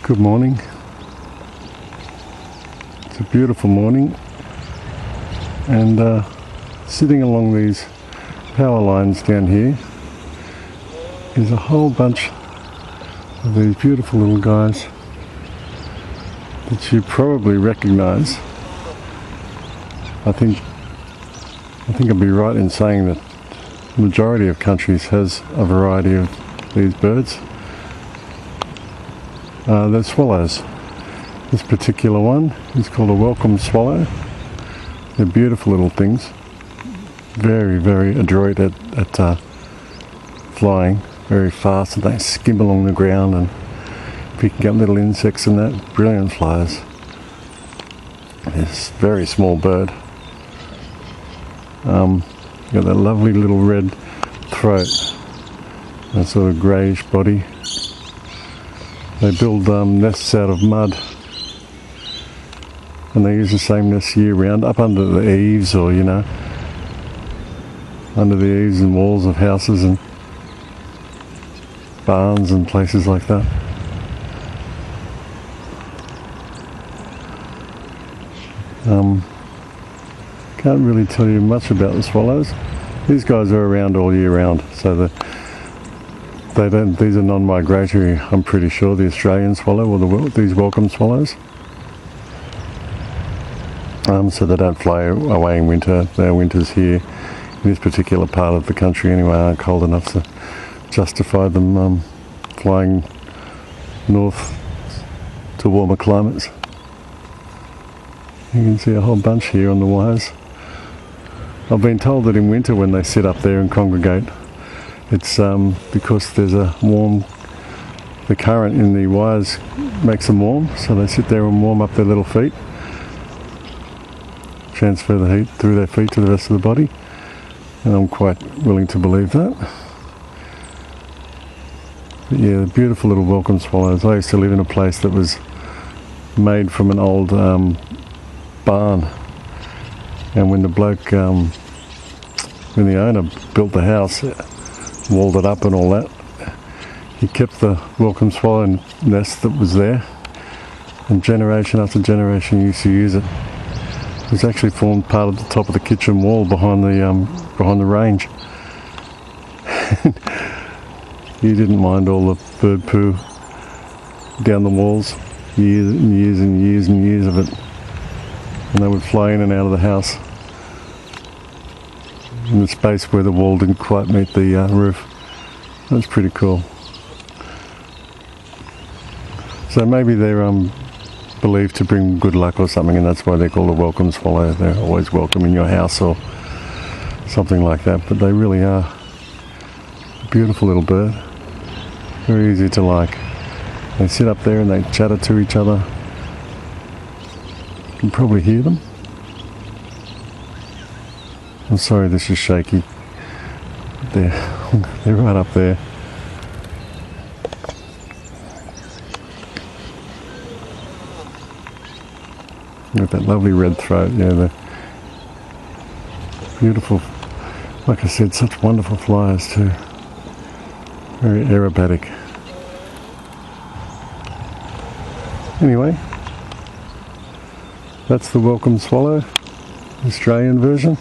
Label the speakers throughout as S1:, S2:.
S1: Good morning. It's a beautiful morning, and sitting along these power lines down here is a whole bunch of these beautiful little guys that you probably recognize. I think I'd be right in saying that the majority of countries has a variety of these birds. They're swallows. This particular one is called a welcome swallow. They're beautiful little things. Very, very adroit at flying, very fast, and they skim along the ground and picking up little insects and that. Brilliant flyers. This very small bird. Got that lovely little red throat, that sort of greyish body. They build nests out of mud, and they use the same nests year round, up under the eaves, or under the eaves and walls of houses and barns and places like that. Can't really tell you much about the swallows. These guys are around all year round, so these are non-migratory, I'm pretty sure, the Australian swallow or these welcome swallows. So they don't fly away in winter. Their winters here in this particular part of the country anyway aren't cold enough to justify them flying north to warmer climates. You can see a whole bunch here on the wires. I've been told that in winter when they sit up there and congregate, it's because there's the current in the wires makes them warm, so they sit there and warm up their little feet, transfer the heat through their feet to the rest of the body, and I'm quite willing to believe that. But yeah, beautiful little welcome swallows. I used to live in a place that was made from an old barn, and when the bloke, when the owner built the house, walled it up and all that, he kept the welcome swallow nest that was there, and generation after generation used to use it. It was actually formed part of the top of the kitchen wall behind the range. You didn't mind all the bird poo down the walls, years and years and years and years of it, and they would fly in and out of the house in the space where the wall didn't quite meet the roof. That's pretty cool. So maybe they're believed to bring good luck or something, and that's why they're called a welcome swallow. They're always welcome in your house or something like that, but they really are a beautiful little bird. Very easy to like. They sit up there and they chatter to each other. You can probably hear them. I'm sorry this is shaky. They're right up there. Got that lovely red throat. Yeah, they're beautiful. Like I said, such wonderful flyers too. Very aerobatic. Anyway, that's the welcome swallow, Australian version.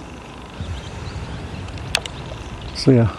S1: See ya.